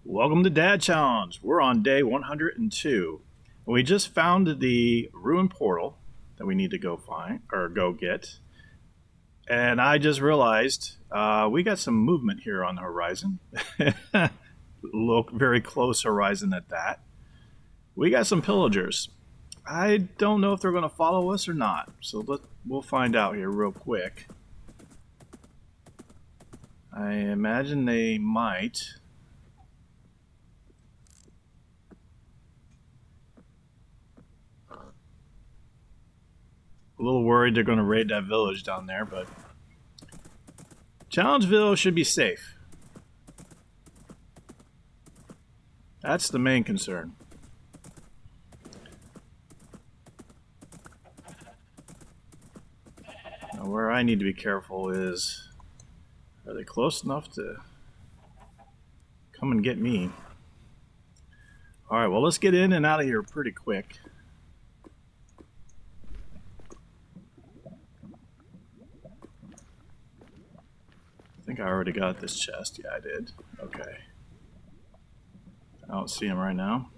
Welcome to Dad Challenge. We're on day 102. We just found the ruined portal that we need to go find or go get. And I just realized we got some movement here on the horizon. Look, very close horizon at that. We got some pillagers. I don't know if they're going to follow us or not. So we'll find out here real quick. I imagine they might. A little worried they're going to raid that village down there, but Challengeville should be safe. That's the main concern. Now, where I need to be careful is, are they close enough to come and get me? Alright, well, let's get in and out of here pretty quick. I think I already got this chest. Yeah, I did. Okay. I don't see him right now.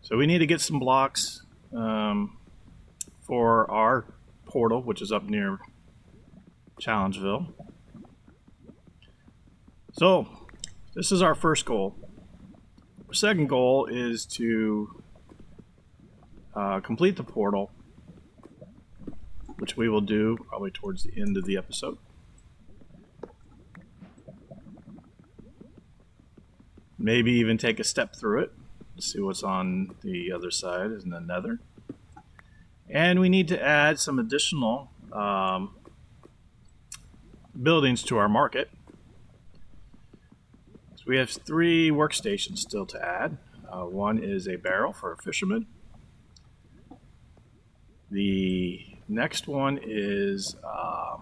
So we need to get some blocks for our portal, which is up near Challengeville. So, this is our first goal. Our second goal is to complete the portal, which we will do probably towards the end of the episode. Maybe even take a step through it. See what's on the other side in the Nether. And we need to add some additional buildings to our market. So we have 3 workstations still to add. One is a barrel for a fisherman. The next one is a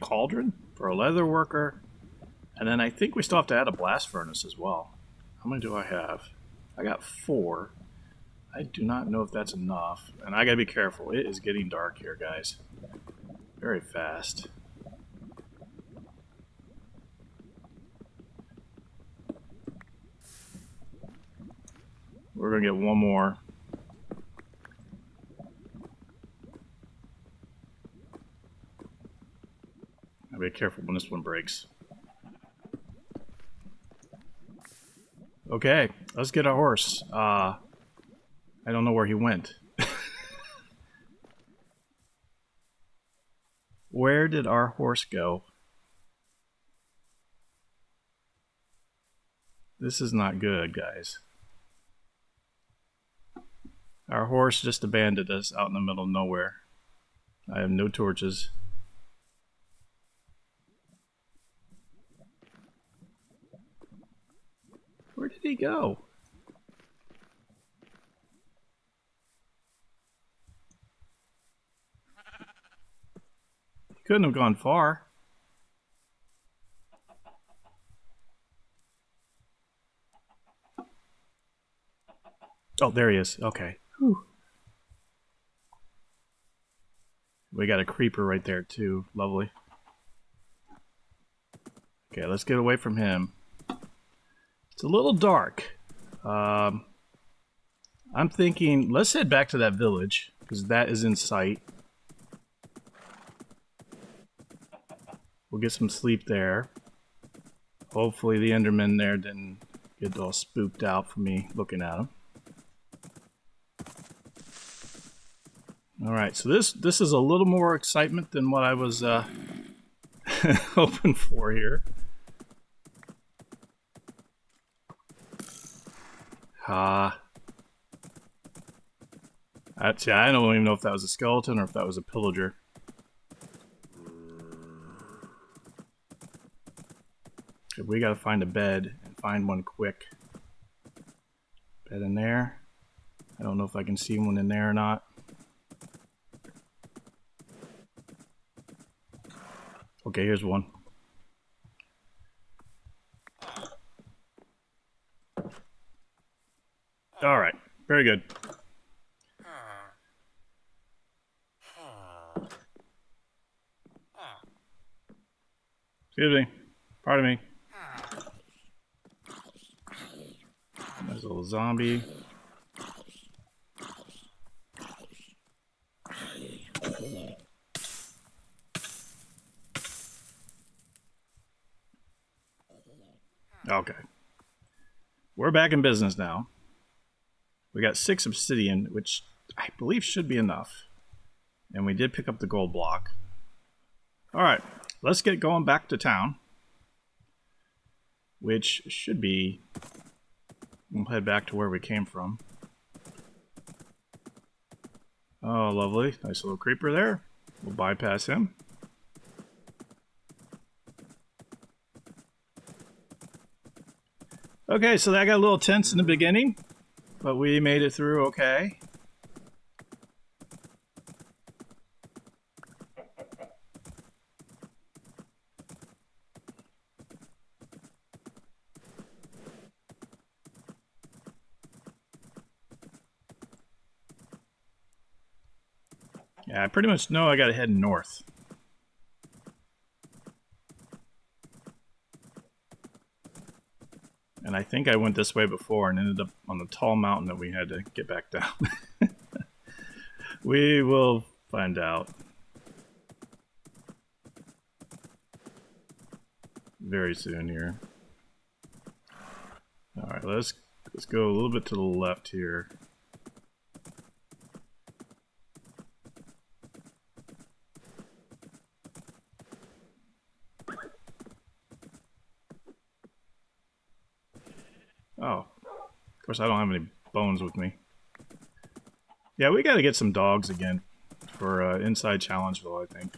cauldron for a leather worker. And then I think we still have to add a blast furnace as well. How many do I have? I got 4. I do not know if that's enough. And I gotta be careful. It is getting dark here, guys. Very fast. We're gonna get one more. Be careful when this one breaks. Okay, let's get our horse. I don't know where he went. Where did our horse go? This is not good, guys. Our horse just abandoned us out in the middle of nowhere. I have no torches. Where did he go? He couldn't have gone far. Oh, there he is. Okay. Whew. We got a creeper right there too. Lovely. Okay, let's get away from him. It's a little dark. I'm thinking, let's head back to that village, because that is in sight. We'll get some sleep there. Hopefully the Enderman there didn't get all spooked out for me looking at him. Alright, so this is a little more excitement than what I was hoping for here. I don't even know if that was a skeleton or if that was a pillager. Okay, we gotta find a bed and find one quick. Bed in there. I don't know if I can see one in there or not. Okay, here's one. Alright, very good. Excuse me. Pardon me. There's a little zombie. Okay. We're back in business now. We got 6 obsidian, which I believe should be enough. And we did pick up the gold block. Alright, let's get going back to town. Which should be... We'll head back to where we came from. Oh, lovely. Nice little creeper there. We'll bypass him. Okay, so that got a little tense in the beginning, but we made it through okay. Yeah, I pretty much know I gotta head north. And I think I went this way before and ended up on the tall mountain that we had to get back down. We will find out. Very soon here. Alright, let's go a little bit to the left here. Oh, of course I don't have any bones with me. Yeah, we gotta get some dogs again for inside Challengeville, I think.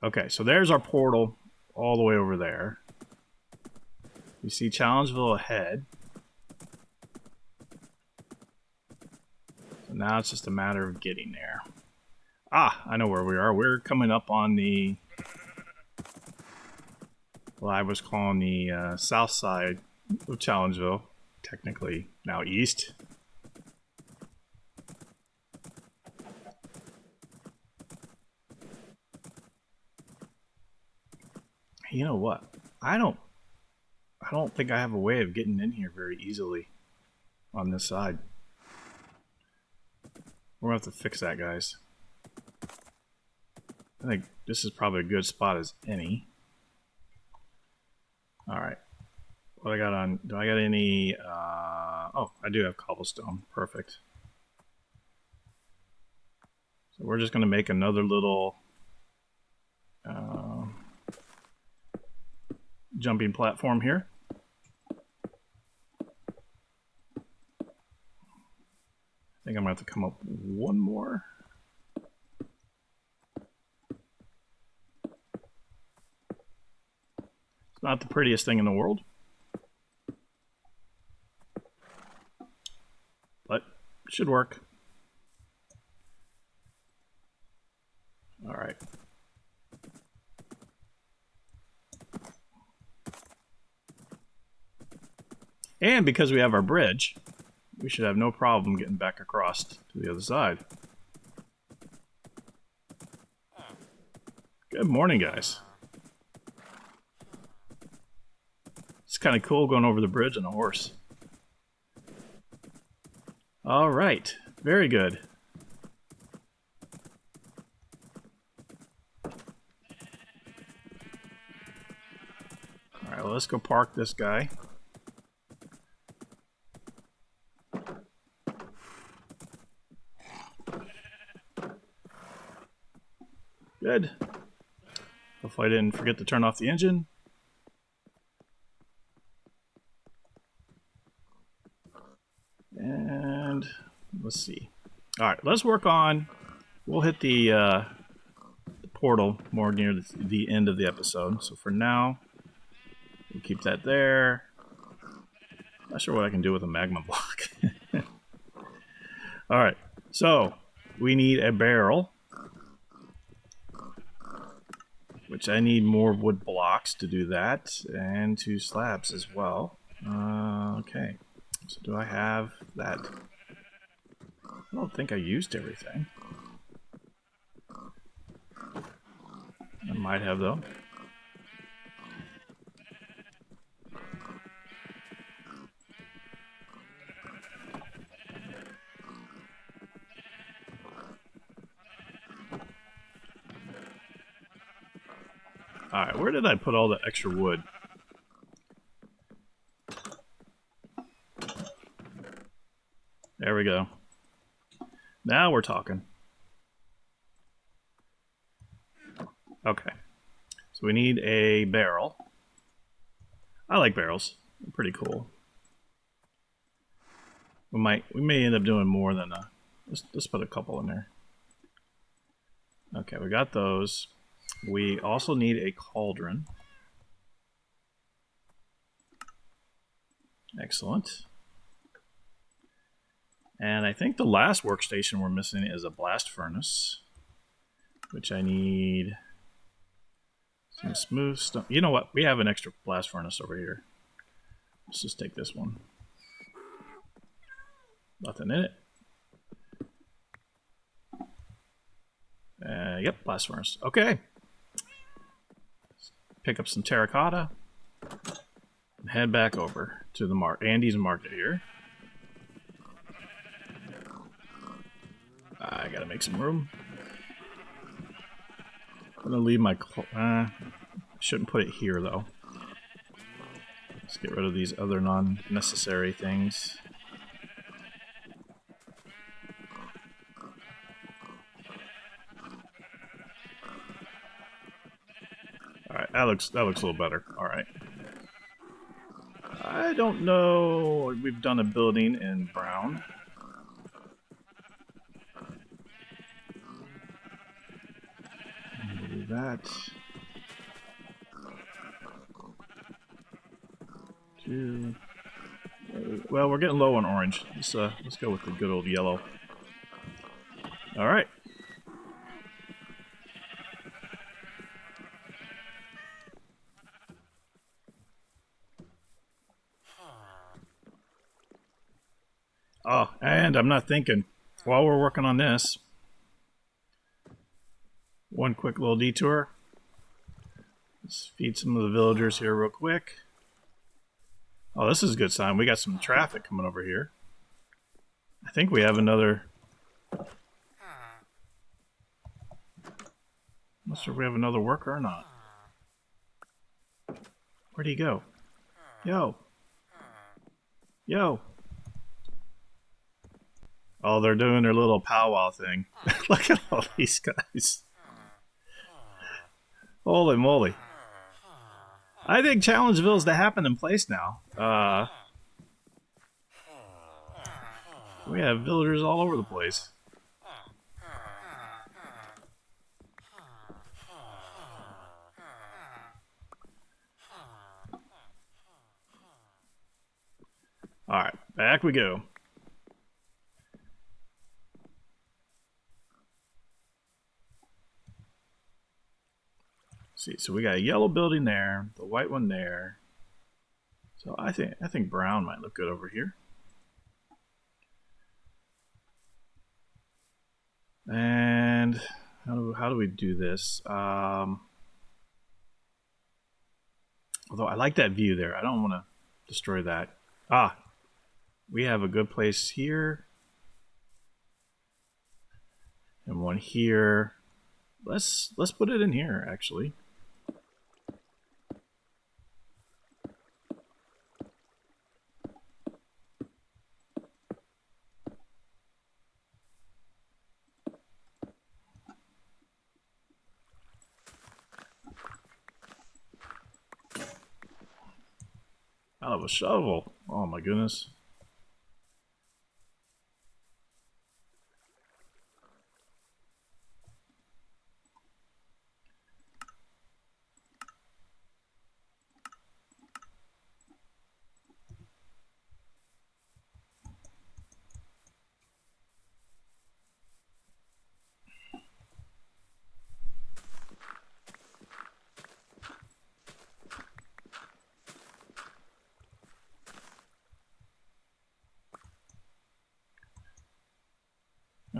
Okay, so there's our portal all the way over there. You see Challengeville ahead. So now it's just a matter of getting there. Ah, I know where we are. We're coming up on the... Well, I was calling the south side of Challengeville, technically now east. You know what? I don't think I have a way of getting in here very easily on this side. We're gonna have to fix that, guys. I think this is probably a good spot as any. Alright. What I got on? Do I got any... oh, I do have cobblestone. Perfect. So we're just going to make another little jumping platform here. I think I'm going to have to come up one more. It's not the prettiest thing in the world, but it should work. All right. And because we have our bridge, we should have no problem getting back across to the other side. Good morning, guys. It's kind of cool going over the bridge on a horse. All right, very good. All right, well, let's go park this guy. Good. Hopefully I didn't forget to turn off the engine. And let's see. All right, let's work on... We'll hit the portal more near the end of the episode. So for now, we'll keep that there. Not sure what I can do with a magma block. All right, so we need a barrel, which I need more wood blocks to do that, and 2 slabs as well. Okay, so do I have that? I don't think I used everything. Might have, though. Alright, where did I put all the extra wood? There we go. Now we're talking. Okay. So we need a barrel. I like barrels. They're pretty cool. We may end up doing more than let's put a couple in there. Okay, we got those. We also need a cauldron. Excellent. And I think the last workstation we're missing is a blast furnace, which I need some smooth stuff. You know what? We have an extra blast furnace over here. Let's just take this one. Nothing in it. Yep, blast furnace. Okay. Let's pick up some terracotta and head back over to the Andy's market here. I gotta make some room. I'm gonna leave my... shouldn't put it here, though. Let's get rid of these other non-necessary things. Alright, that looks a little better. Alright. I don't know... We've done a building in brown. Do that. Two. Well, we're getting low on orange. Let's go with the good old yellow. All right. Oh, and I'm not thinking. While we're working on this, one quick little detour. Let's feed some of the villagers here real quick. Oh, this is a good sign. We got some traffic coming over here. I think we have another... I'm not sure if we have another worker or not. Where'd he go? Yo. Yo. Oh, they're doing their little powwow thing. Look at all these guys. Holy moly. I think Challengeville is the happening place now. We have villagers all over the place. Alright, back we go. See, so we got a yellow building there, the white one there. So I think brown might look good over here. And how do we do this? Although I like that view there, I don't want to destroy that. Ah, we have a good place here, and one here. Let's put it in here actually. Out of a shovel. Oh my goodness.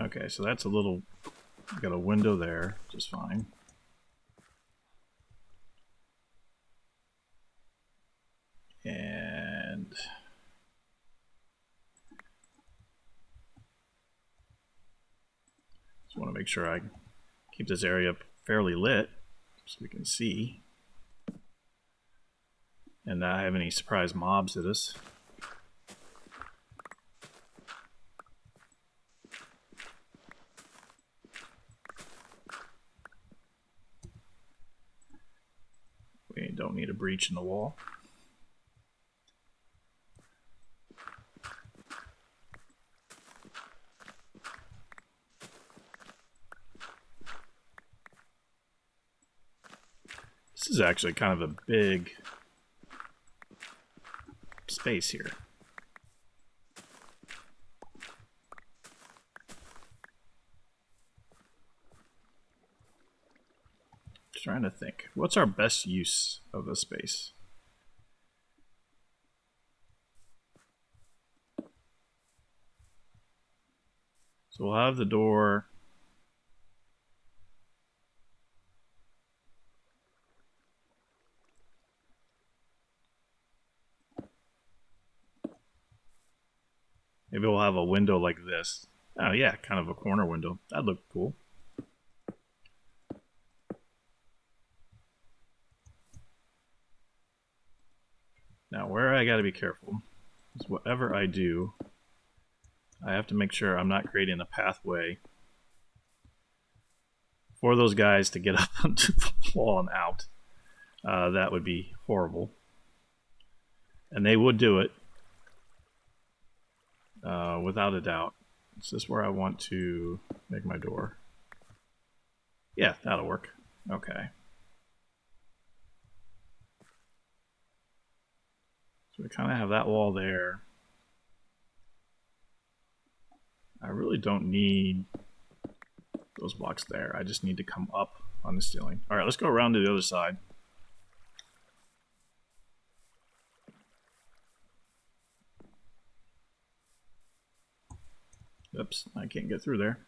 Okay, so that's a little... Got a window there, just fine. want to make sure I keep this area fairly lit so we can see and not have any surprise mobs at us. We don't need a breach in the wall. This is actually kind of a big space here. Just trying to think. What's our best use of the space? So we'll have the door. Maybe we'll have a window like this. Oh yeah, kind of a corner window. That'd look cool. Now where I gotta be careful is whatever I do, I have to make sure I'm not creating a pathway for those guys to get up onto the wall and out. That would be horrible. And they would do it. Without a doubt. Is this where I want to make my door? Yeah, that'll work. Okay. So we kind of have that wall there. I really don't need those blocks there. I just need to come up on the ceiling. Alright, let's go around to the other side. Oops, I can't get through there.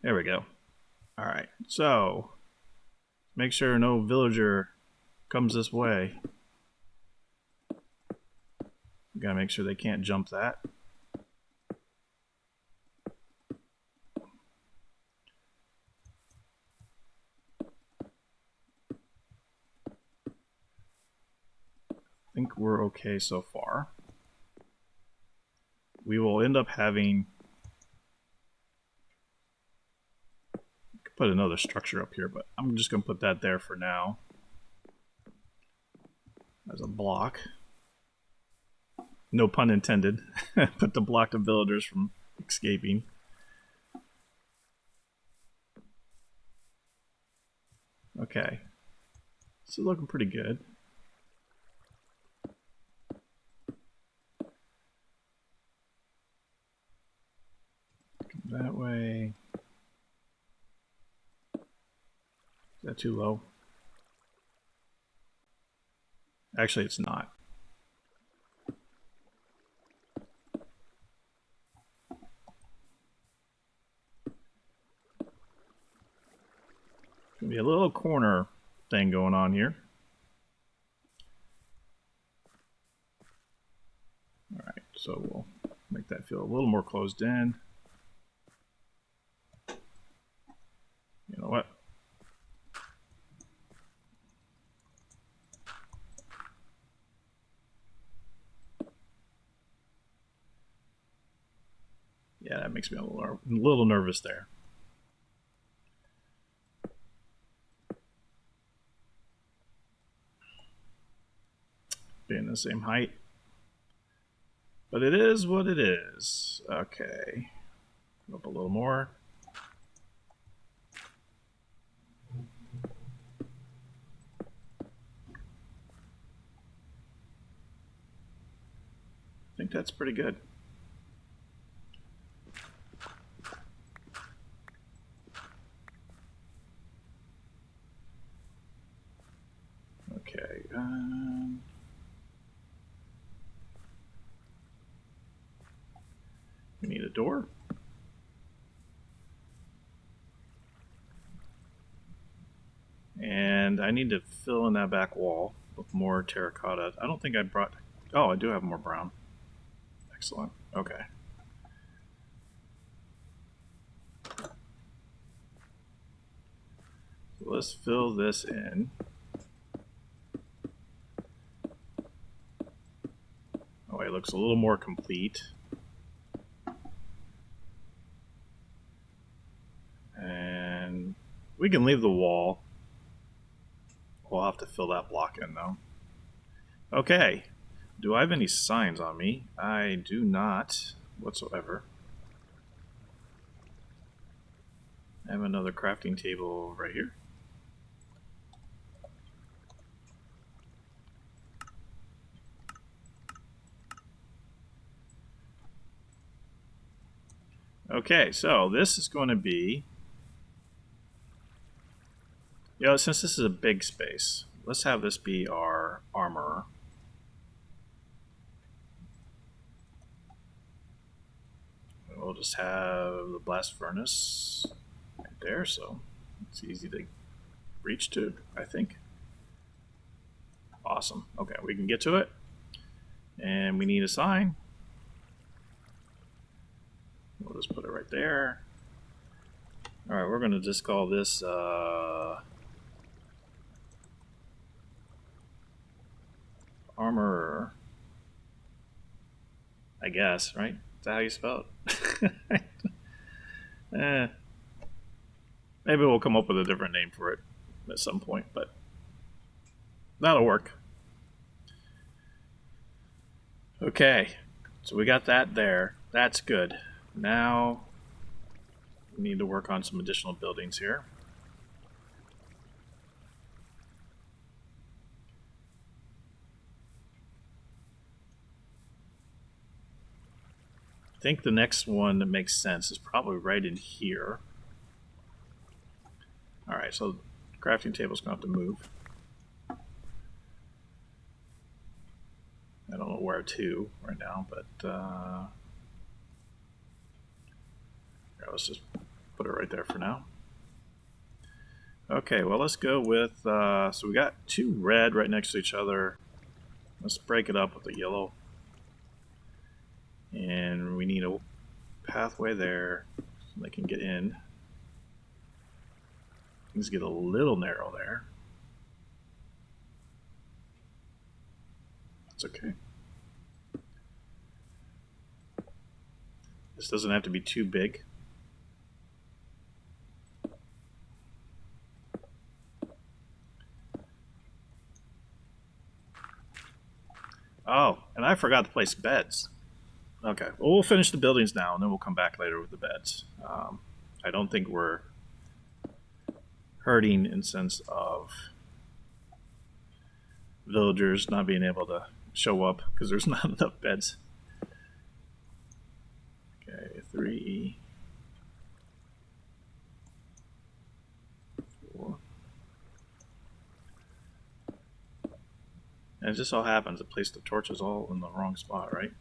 There we go. Alright, so make sure no villager comes this way. We gotta make sure they can't jump that. I think we're okay so far. We will end up having... put another structure up here, but I'm just going to put that there for now as a block. No pun intended. Put to block the villagers from escaping. Okay. This is looking pretty good. Come that way. Is that too low? Actually, it's not. Gonna be a little corner thing going on here. Alright, so we'll make that feel a little more closed in. You know what? Yeah, that makes me a little nervous there. Being the same height. But it is what it is. Okay. Up a little more. I think that's pretty good. Okay. We need a door. And I need to fill in that back wall with more terracotta. I don't think I brought... Oh, I do have more brown. Excellent. Okay. So let's fill this in. Oh, it looks a little more complete. And we can leave the wall. We'll have to fill that block in though. Okay. Do I have any signs on me? I do not whatsoever. I have another crafting table right here. Okay, so this is going to be, since this is a big space, let's have this be our armorer. We'll just have the blast furnace right there, so it's easy to reach to, I think. Awesome. Okay, we can get to it. And we need a sign. We'll just put it right there. Alright, we're going to just call this armorer. I guess, right? Is that how you spell it? Maybe we'll come up with a different name for it at some point, but that'll work. Okay, so we got that there. That's good. Now we need to work on some additional buildings here. I think the next one that makes sense is probably right in here. Alright, so the crafting table's going to have to move. I don't know where to right now, but let's just put it right there for now. Okay, well, let's go with, so we got two red right next to each other. Let's break it up with a yellow. And we need a pathway there so they can get in. Things get a little narrow there. That's okay. This doesn't have to be too big. Oh, and I forgot to place beds. Okay, well, we'll finish the buildings now, and then we'll come back later with the beds. I don't think we're hurting in sense of villagers not being able to show up because there's not enough beds. Okay, 3, 4. And it just so happens to place the torches all in the wrong spot, right?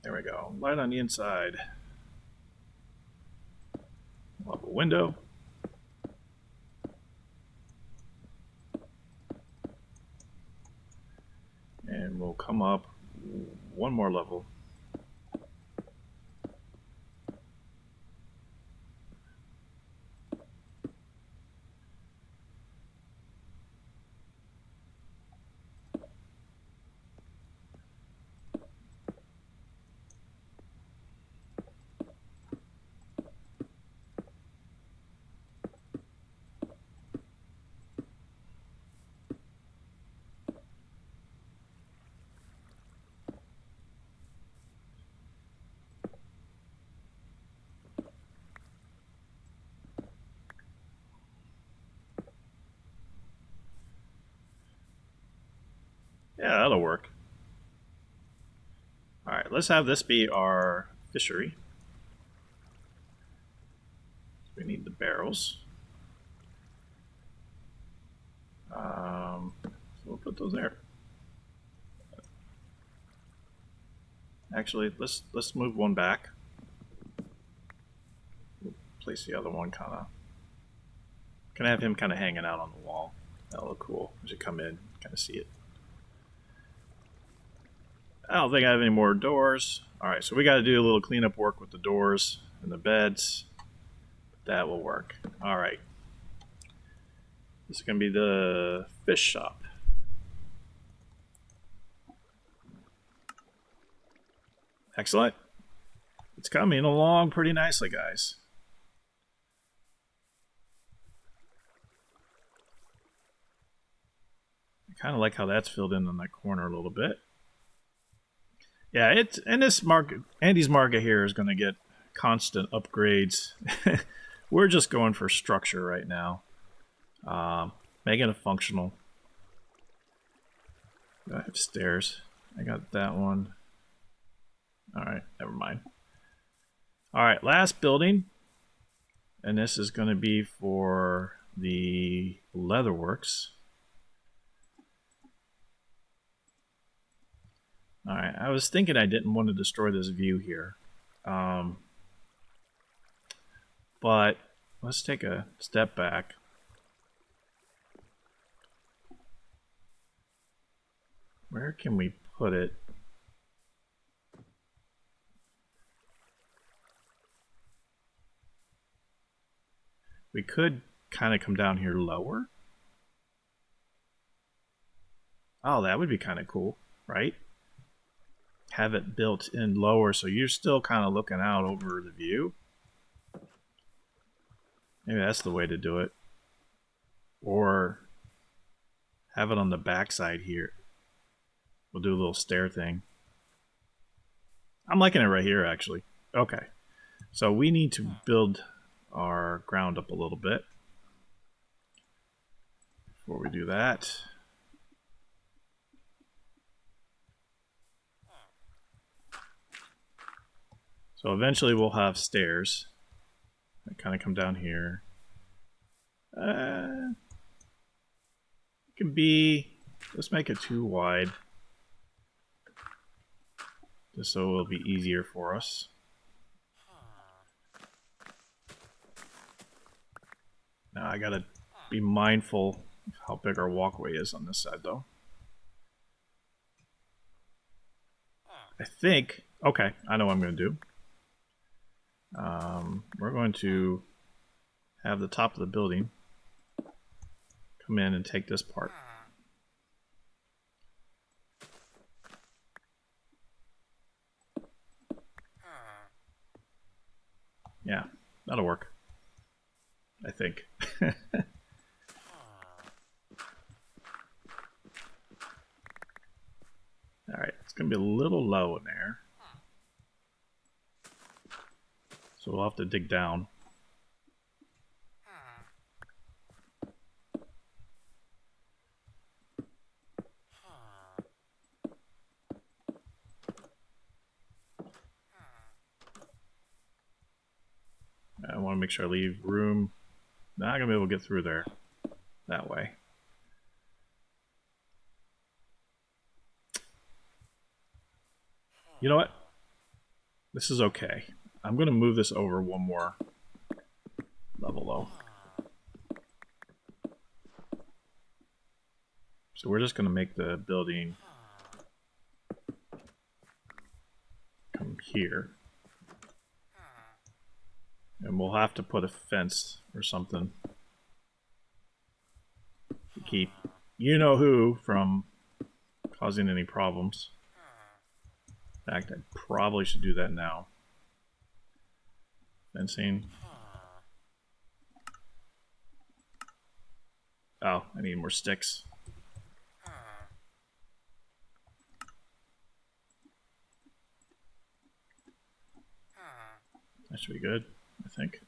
There we go. Light on the inside. We'll have a window. And we'll come up one more level. Yeah, that'll work. Alright, let's have this be our fishery. We need the barrels. So we'll put those there. Actually, let's move one back. place the other one kind of. Can I have him kind of hanging out on the wall? That'll look cool as you come in, kind of see it. I don't think I have any more doors. Alright, so we got to do a little cleanup work with the doors and the beds. That will work. Alright. This is going to be the fish shop. Excellent. It's coming along pretty nicely, guys. I kind of like how that's filled in on that corner a little bit. Yeah, it's and this market, Andy's market here is going to get constant upgrades. We're just going for structure right now, making it functional. I have stairs. I got that one. All right, never mind. All right, last building, and this is going to be for the leatherworks. Alright, I was thinking I didn't want to destroy this view here. But let's take a step back. Where can we put it? We could kind of come down here lower. Oh, that would be kind of cool, right? Have it built in lower so you're still kind of looking out over the view. Maybe that's the way to do it. Or have it on the back side here. We'll do a little stair thing. I'm liking it right here, actually. Okay. So we need to build our ground up a little bit. Before we do that, so eventually we'll have stairs that kind of come down here. It can be, let's make it too wide, just so it'll be easier for us. Now I gotta be mindful of how big our walkway is on this side, though. I think, okay, I know what I'm gonna do. We're going to have the top of the building come in and take this part. Yeah, that'll work. I think. Alright, it's going to be a little low in there. So we'll have to dig down. I want to make sure I leave room. Not going to be able to get through there that way. You know what? This is okay. I'm going to move this over one more level, though. So we're just going to make the building come here. And we'll have to put a fence or something to keep you-know-who from causing any problems. In fact, I probably should do that now. Fencing. Oh, I need more sticks. That should be good, I think.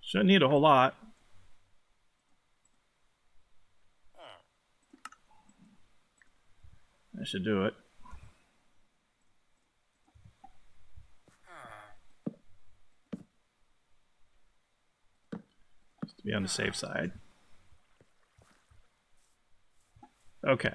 Shouldn't need a whole lot. I should do it. Just to be on the safe side. Okay.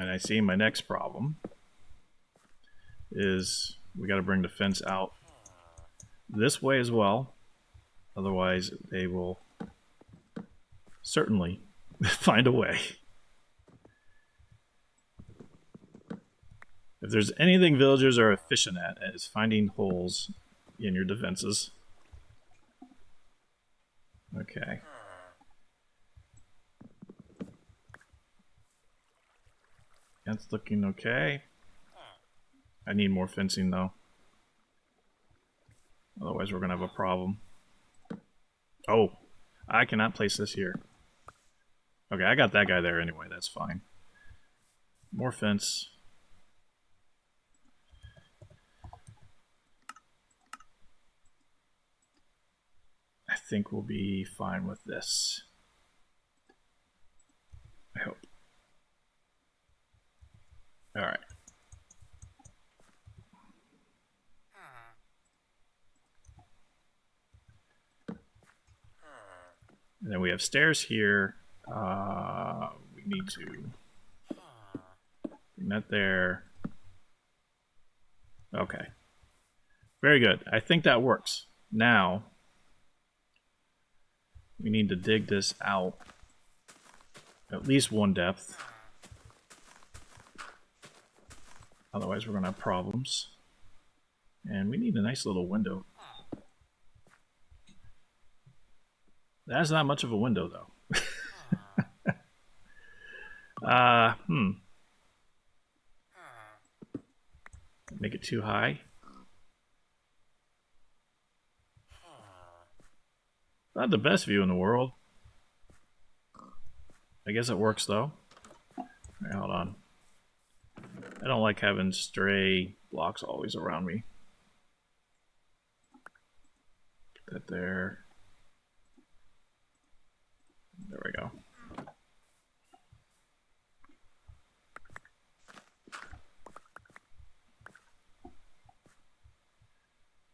And I see my next problem is we got to bring the fence out this way as well. Otherwise, they will certainly find a way. If there's anything villagers are efficient at, is finding holes in your defenses. Okay. That's looking okay. I need more fencing though. Otherwise we're gonna have a problem. Oh, I cannot place this here. Okay, I got that guy there anyway, that's fine. More fence. I think we'll be fine with this. I hope. Alright. And then we have stairs here. We need to bring that there. Okay. Very good. I think that works. Now, we need to dig this out at least one depth. Otherwise, we're going to have problems. And we need a nice little window. That's not much of a window, though. Make it too high. Not the best view in the world. I guess it works, though. Right, hold on. I don't like having stray blocks always around me. Get that there. There we go.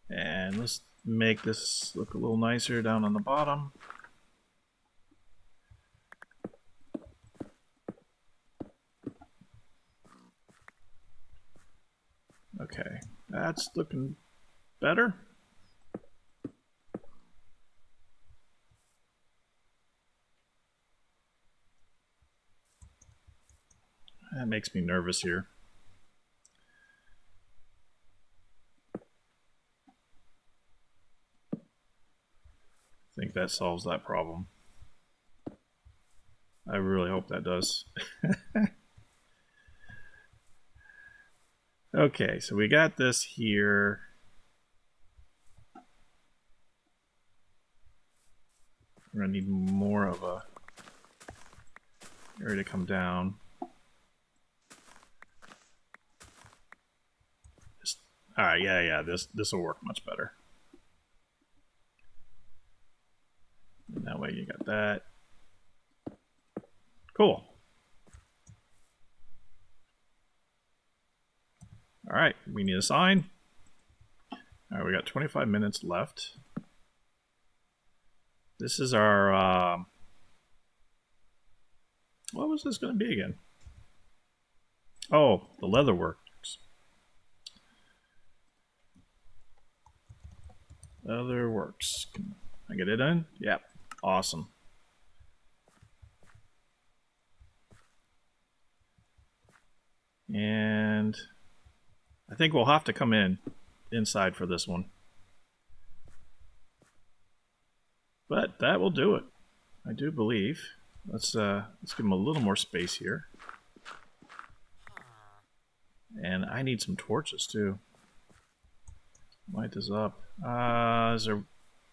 And let's make this look a little nicer down on the bottom. Okay, that's looking better. That makes me nervous here. I think that solves that problem. I really hope that does. Okay, so we got this here. We're gonna need more of a area to come down. Alright, yeah, this will work much better. And that way you got that. Cool. Alright, we need a sign. Alright, we got 25 minutes left. This is our, what was this going to be again? Oh, the leather works. Leather works. Can I get it in? Yep. Awesome. And I think we'll have to come inside for this one. But that will do it. I do believe. Let's give him a little more space here. And I need some torches too. Light this up. Is there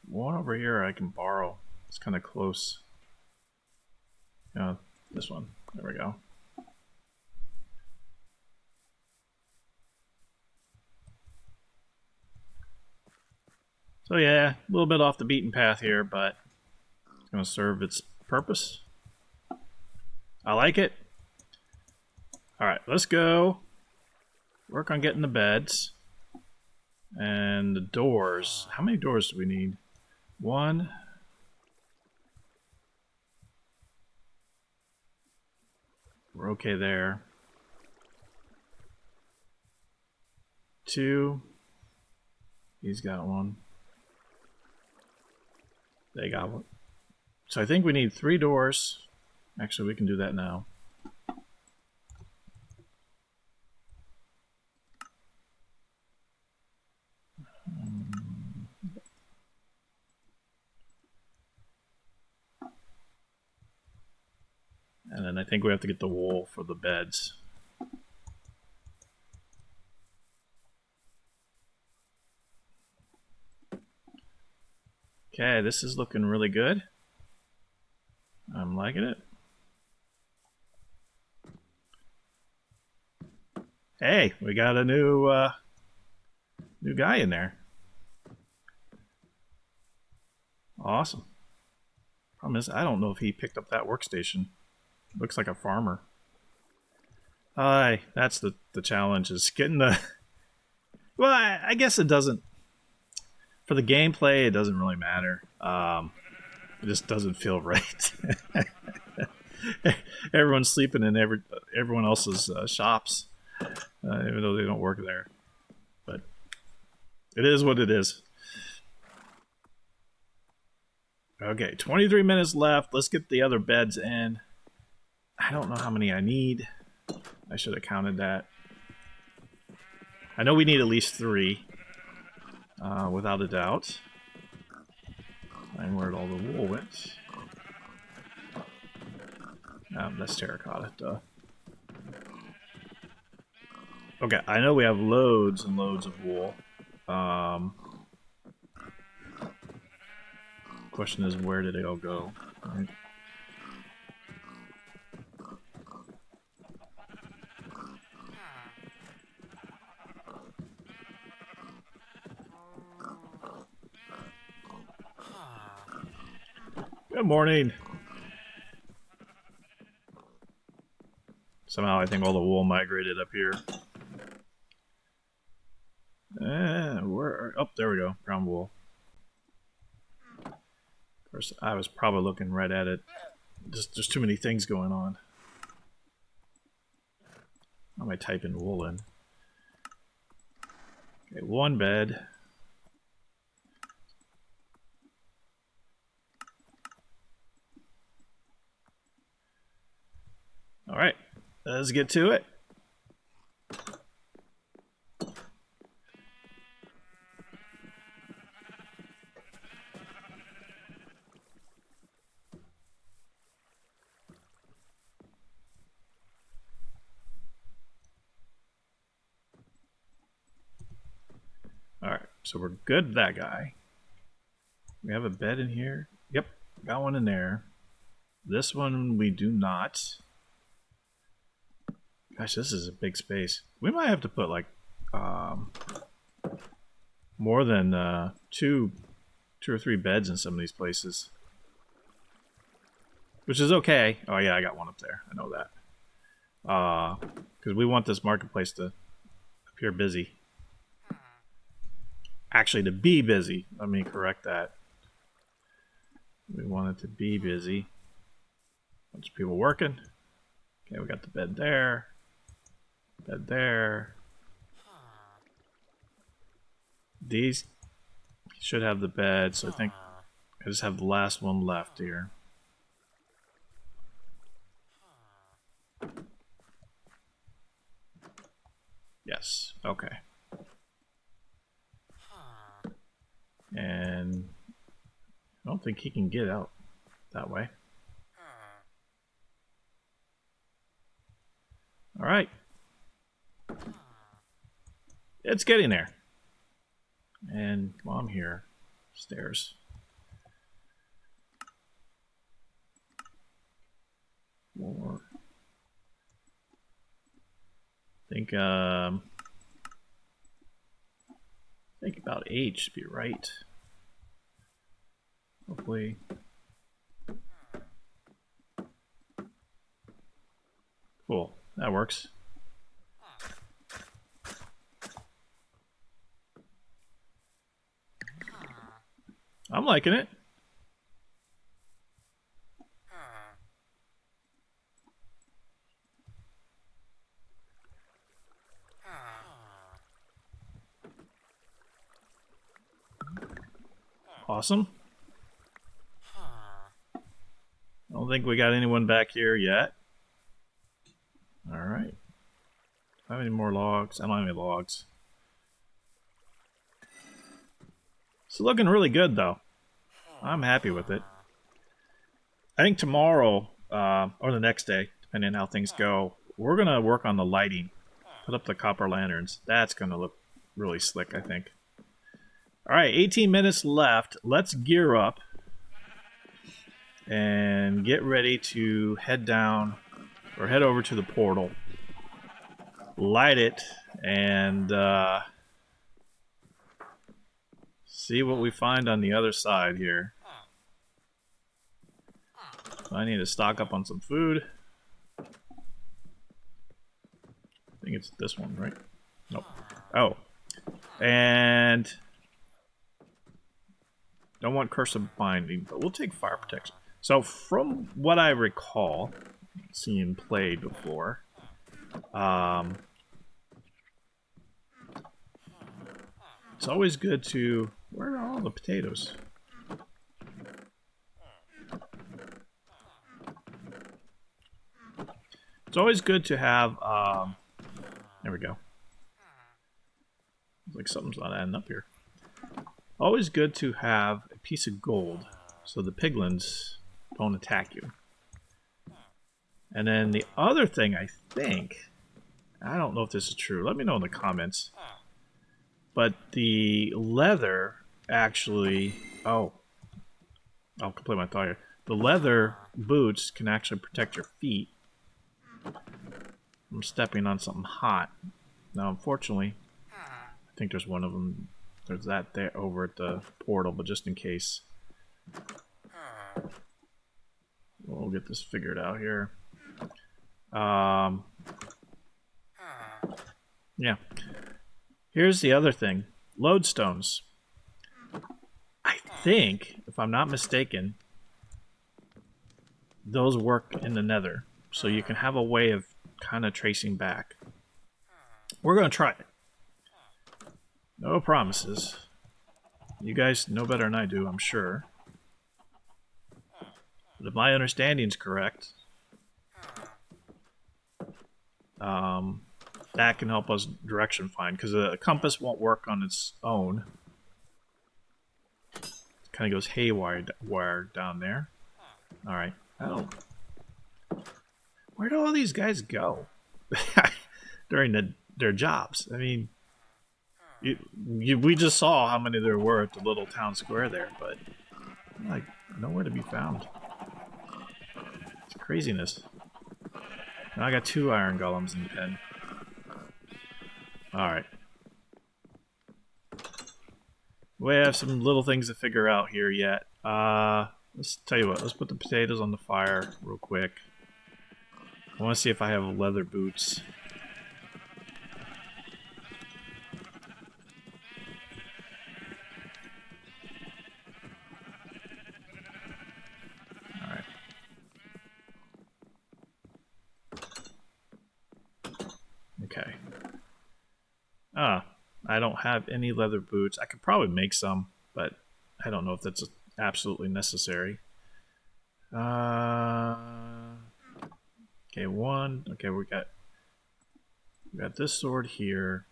one over here I can borrow? It's kind of close. Yeah, this one. There we go. So yeah, a little bit off the beaten path here, but it's going to serve its purpose. I like it. Alright, let's go work on getting the beds. And the doors. How many doors do we need? One. We're okay there. two. He's got one. They got one. So I think we need 3 doors. Actually, we can do that now. And then I think we have to get the wool for the beds. Okay, this is looking really good. I'm liking it. Hey, we got a new guy in there. Awesome. Problem is, I don't know if he picked up that workstation. Looks like a farmer. That's the challenge, is getting the... Well, I guess it doesn't... For the gameplay, it doesn't really matter. It just doesn't feel right. Everyone's sleeping in everyone else's shops, even though they don't work there. But it is what it is. Okay, 23 minutes left. Let's get the other beds in. I don't know how many I need. I should have counted that. I know we need at least 3, without a doubt. And where'd all the wool went? That's terracotta, duh. Okay, I know we have loads and loads of wool. Question is, where did it all go? Right. Good morning. Somehow I think all the wool migrated up here. Oh, there we go. Brown wool. Of course, I was probably looking right at it. There's too many things going on. How am I typing wool in? Okay, 1 bed. All right, let's get to it. All right, so we're good with that guy. We have a bed in here. Yep, got one in there. This one we do not. Gosh, this is a big space. We might have to put like more than 2 or 3 beds in some of these places, which is okay. Oh yeah, I got one up there. I know that. Because we want this marketplace to appear busy. Actually, to be busy. Let me correct that. We want it to be busy. Bunch of people working. Okay, we got the bed there. Bed there. These should have the bed, so I think I just have the last one left here. Yes, okay. And I don't think he can get out that way. All right. It's getting there. And while I'm here, stairs. More. I think about 8 should be right. Hopefully. Cool, that works. I'm liking it. Awesome. I don't think we got anyone back here yet. Alright. Do I have any more logs? I don't have any logs. It's looking really good, though. I'm happy with it. I think tomorrow, or the next day, depending on how things go, we're going to work on the lighting. Put up the copper lanterns. That's going to look really slick, I think. Alright, 18 minutes left. Let's gear up and get ready to head down, or head over to the portal. Light it, and see what we find on the other side here. I need to stock up on some food. I think it's this one, right? Nope. Oh. And don't want curse of binding, but we'll take fire protection. So from what I recall, seeing played before, it's always good to... Where are all the potatoes? It's always good to have... there we go. Looks like something's not adding up here. Always good to have a piece of gold so the piglins don't attack you. And then the other thing, I think... I don't know if this is true. Let me know in the comments. But the leather actually... Oh. I'll complete my thought here. The leather boots can actually protect your feet from stepping on something hot. Now, unfortunately, I think there's one of them. There's that there over at the portal, but just in case. We'll get this figured out here. Yeah. Here's the other thing. Lodestones. I think, if I'm not mistaken, those work in the Nether. So you can have a way of kind of tracing back. We're going to try it. No promises. You guys know better than I do, I'm sure. But if my understanding's correct, that can help us direction find, because a compass won't work on its own. It kind of goes haywire down there. Alright. Oh. Where do all these guys go during their jobs? I mean, we just saw how many there were at the little town square there, but like nowhere to be found. It's craziness. Now I got 2 iron golems in the pen. Alright. We have some little things to figure out here yet. Let's tell you what, let's put the potatoes on the fire real quick. I want to see if I have leather boots. Alright. Okay. I don't have any leather boots. I could probably make some, but I don't know if that's absolutely necessary. Okay, one. Okay, we got this sword here.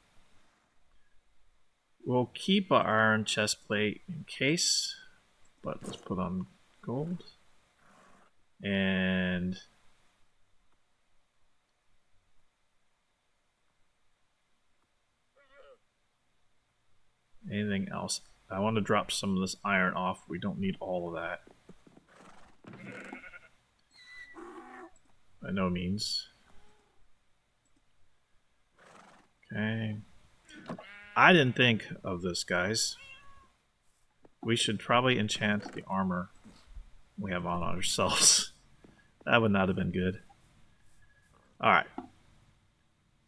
We'll keep our iron chest plate in case, but let's put on gold. And anything else? I want to drop some of this iron off. We don't need all of that. By no means. Okay. I didn't think of this, guys. We should probably enchant the armor we have on ourselves. That would not have been good. Alright.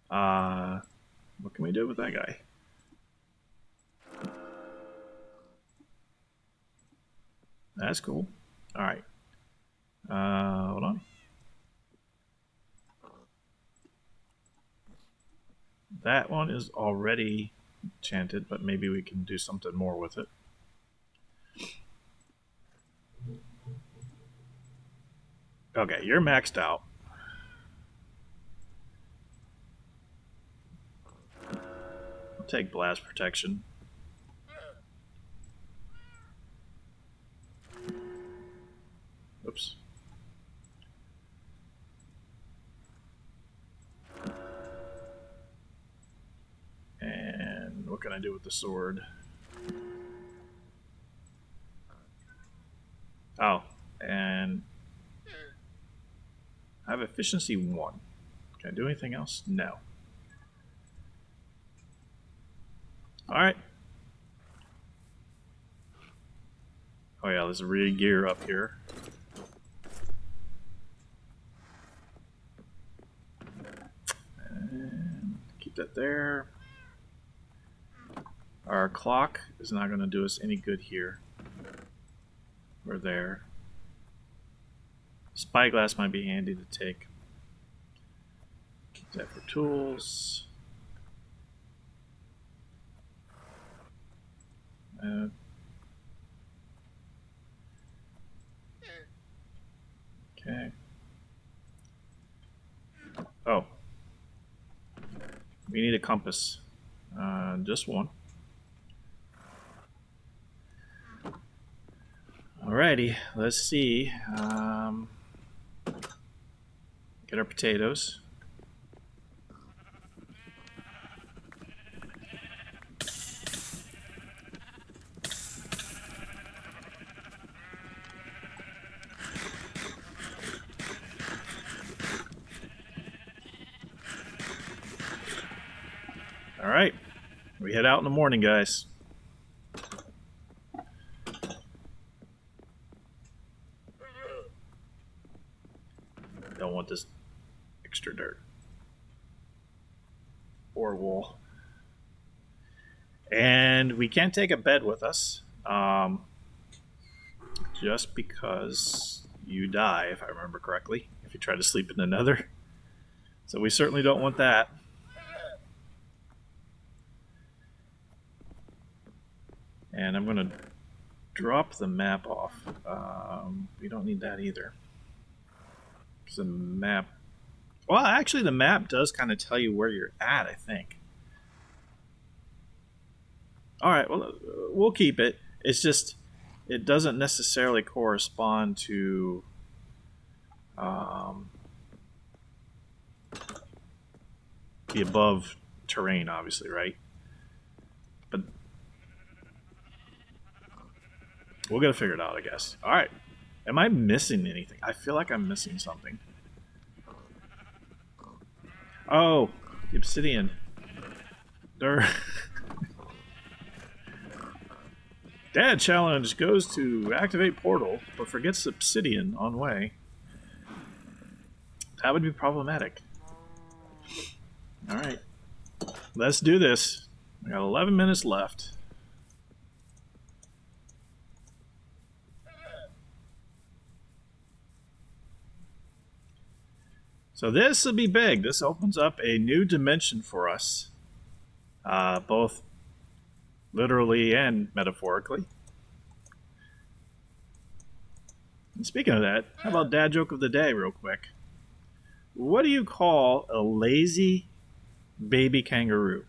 What can we do with that guy? That's cool. Alright. Hold on. That one is already enchanted, but maybe we can do something more with it. Okay, you're maxed out. I'll take blast protection. Oops. And what can I do with the sword? Oh, and I have efficiency 1. Can I do anything else? No. Alright. Oh yeah, there's a re-gear up here. And keep that there. Our clock is not going to do us any good here. We're there. Spyglass might be handy to take. Keep that for tools. Okay. Oh. We need a compass. Just one. Alrighty, let's see. Get our potatoes. Alright, we head out in the morning, guys. Don't want this extra dirt. Or wool. And we can't take a bed with us. Just because you die, if I remember correctly, if you try to sleep in the Nether. So we certainly don't want that. And I'm going to drop the map off. We don't need that either. Because the map... Well, actually, the map does kind of tell you where you're at, I think. Alright, well, we'll keep it. It's just, it doesn't necessarily correspond to... the above terrain, obviously, right? But we'll get to figure it out, I guess. Alright. Am I missing anything? I feel like I'm missing something. Oh, the obsidian. There. Dad challenge goes to activate portal, but forgets obsidian on way. That would be problematic. Alright. Let's do this. We got 11 minutes left. So this will be big. This opens up a new dimension for us. Both literally and metaphorically. And speaking of that, how about dad joke of the day real quick? What do you call a lazy baby kangaroo?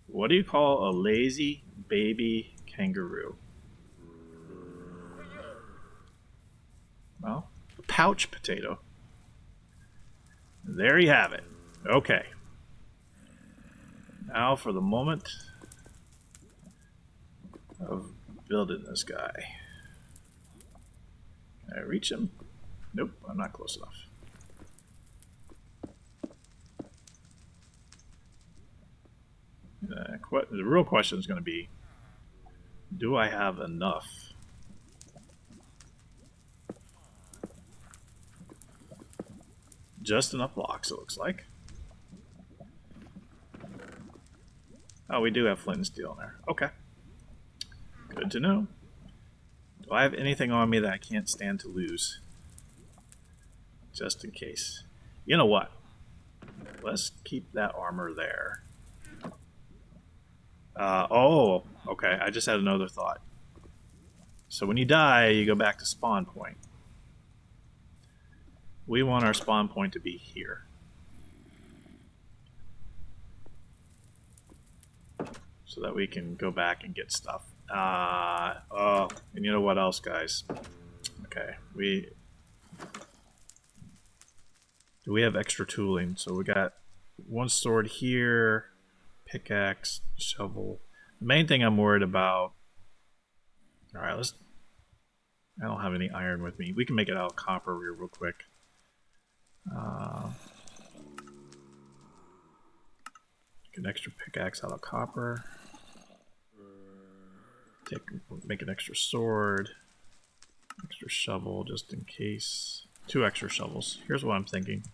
What do you call a lazy baby kangaroo? Well, a pouch potato. There you have it. Okay. Now for the moment of building this guy. Can I reach him? Nope, I'm not close enough. The real question is going to be, do I have enough? Just enough blocks, it looks like. Oh, we do have flint and steel in there. Okay. Good to know. Do I have anything on me that I can't stand to lose? Just in case. You know what? Let's keep that armor there. Oh, okay. I just had another thought. So when you die, you go back to spawn point. We want our spawn point to be here. So that we can go back and get stuff. Oh, and you know what else, guys? Okay, we have extra tooling. So we got one sword here, pickaxe, shovel. The main thing I'm worried about. All right, let's. I don't have any iron with me. We can make it out of copper real quick. Make an extra pickaxe out of copper. Make an extra sword. Extra shovel just in case. 2 extra shovels. Here's what I'm thinking.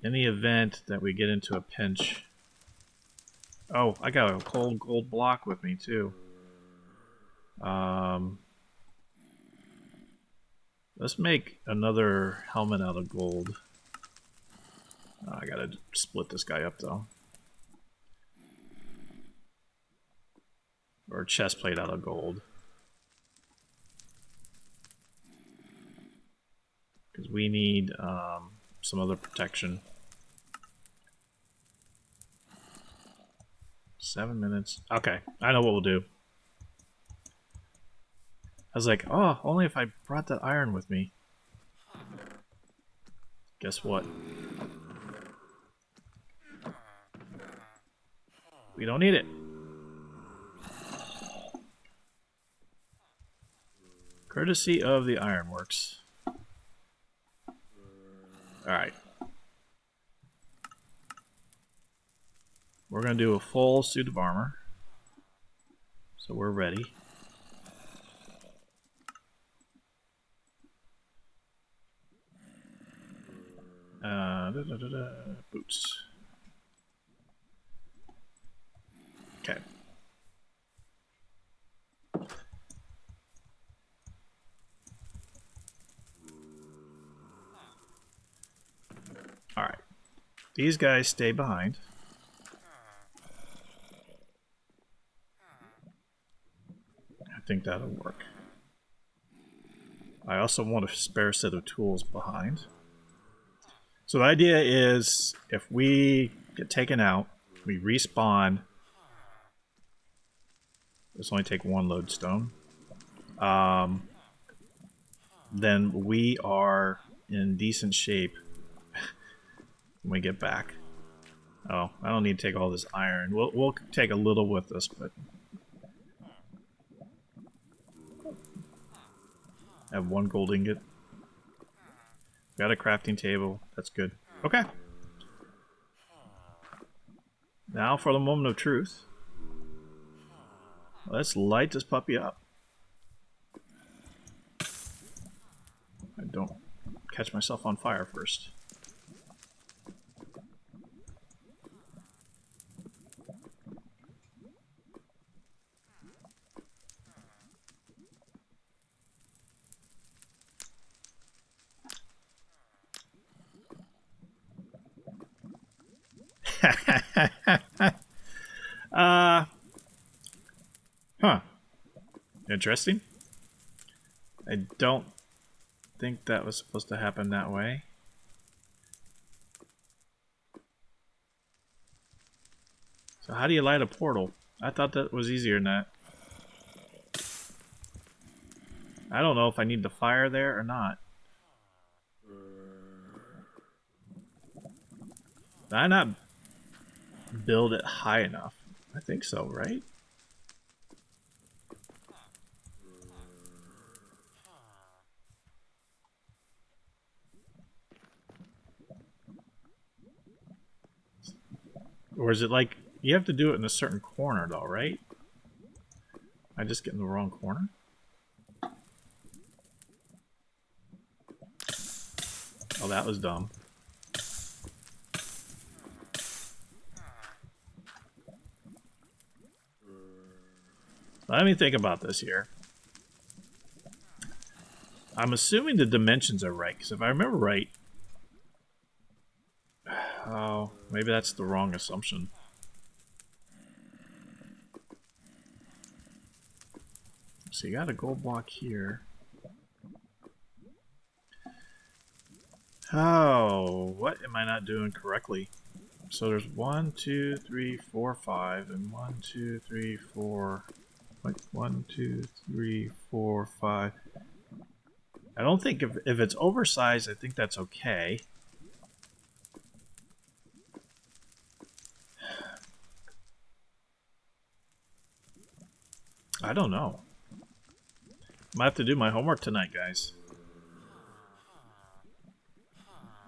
In the event that we get into a pinch. Oh, I got a cold gold block with me too. Let's make another helmet out of gold. I gotta split this guy up though. Or a chest plate out of gold. Because we need some other protection. 7 minutes. Okay, I know what we'll do. I was like, oh, only if I brought that iron with me. Guess what? We don't need it. Courtesy of the ironworks. Alright. We're going to do a full suit of armor. So we're ready. Boots. Okay. Alright. These guys stay behind. I think that'll work. I also want a spare set of tools behind. So the idea is, if we get taken out, we respawn. Let's only take 1 lodestone. Then we are in decent shape when we get back. Oh, I don't need to take all this iron. We'll take a little with us, but I have 1 gold ingot. Got a crafting table. That's good. Okay. Now for the moment of truth. Let's light this puppy up. I don't catch myself on fire first. Huh. Interesting. I don't think that was supposed to happen that way. So how do you light a portal? I thought that was easier than that. I don't know if I need the fire there or not. Did I not build it high enough? I think so, right? Or is it like, you have to do it in a certain corner though, right? I just get in the wrong corner? Oh, that was dumb. Let me think about this here. I'm assuming the dimensions are right, because if I remember right... Oh, maybe that's the wrong assumption. So you got a gold block here. Oh, what am I not doing correctly? So there's 1, 2, 3, 4, 5, and 1, 2, 3, 4. Like 1, 2, 3, 4, 5. I don't think if it's oversized, I think that's okay. I don't know. I might have to do my homework tonight, guys.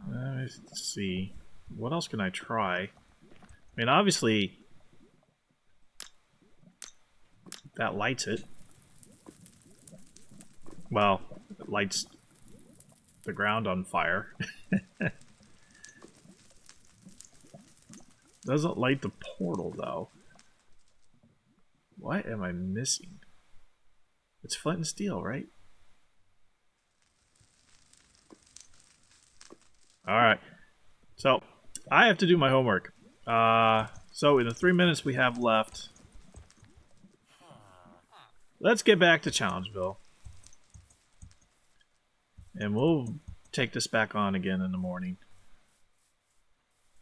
Let's see. What else can I try? I mean, obviously, that lights it. Well, it lights the ground on fire. Doesn't light the portal, though. What am I missing? It's flint and steel, right? Alright. So, I have to do my homework. So in the 3 minutes we have left, let's get back to Challengeville. And we'll take this back on again in the morning.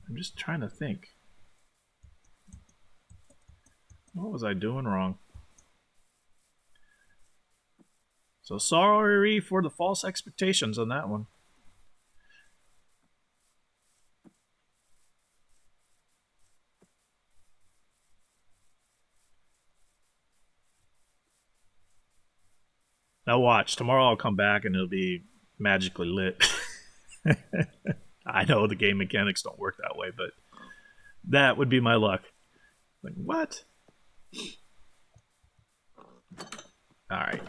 I'm just trying to think. What was I doing wrong? So sorry for the false expectations on that one. Now watch, tomorrow I'll come back and it'll be magically lit. I know the game mechanics don't work that way, but that would be my luck. Like, what? Alright.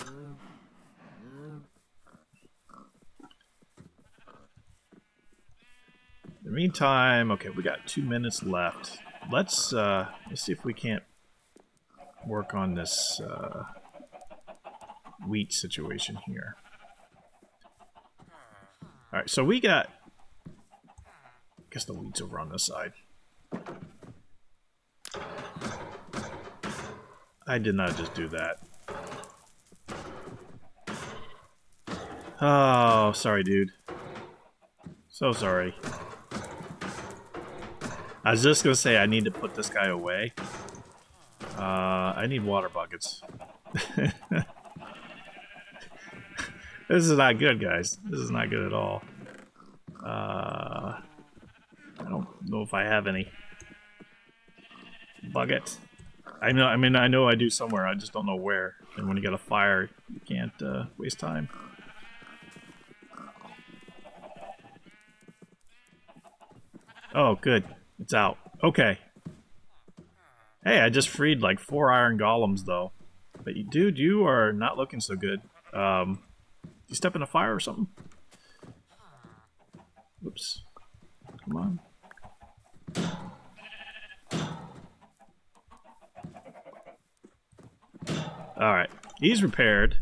In the meantime, okay, we got 2 minutes left. Let's see if we can't work on this wheat situation here. Alright, so we got... I guess the wheat's over on this side. I did not just do that. Oh, sorry, dude. So sorry. I was just gonna say I need to put this guy away. I need water buckets. This is not good, guys. This is not good at all. I don't know if I have any. Bucket. I know I do somewhere. I just don't know where. And when you got a fire, you can't waste time. Oh, good. It's out. Okay. Hey, I just freed like 4 iron golems, though. But dude, you are not looking so good. You step in a fire or something? Whoops. Come on. Alright. He's repaired.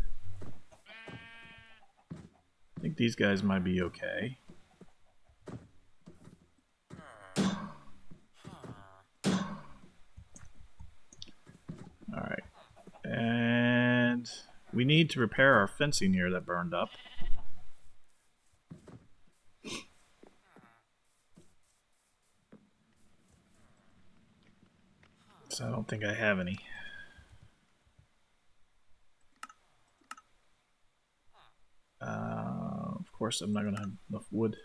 I think these guys might be okay. Alright. And we need to repair our fencing here that burned up. So I don't think I have any. Of course, I'm not going to have enough wood.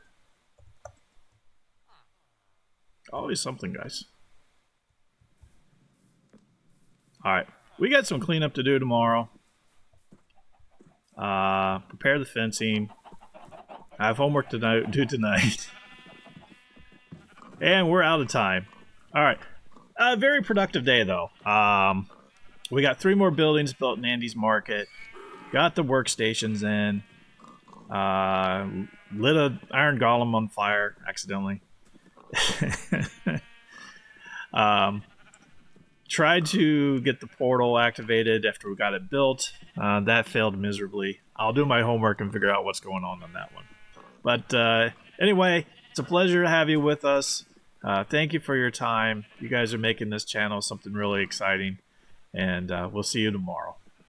Always something, guys. Alright, we got some cleanup to do tomorrow. Prepare the fencing. I have homework to do tonight. And we're out of time. Alright, a very productive day, though. We got 3 more buildings built in Andy's Market. Got the workstations in. Lit an iron golem on fire accidentally. Tried to get the portal activated after we got it built. That failed miserably. I'll do my homework and figure out what's going on that one. But anyway, it's a pleasure to have you with us. Thank you for your time. You guys are making this channel something really exciting. And we'll see you tomorrow.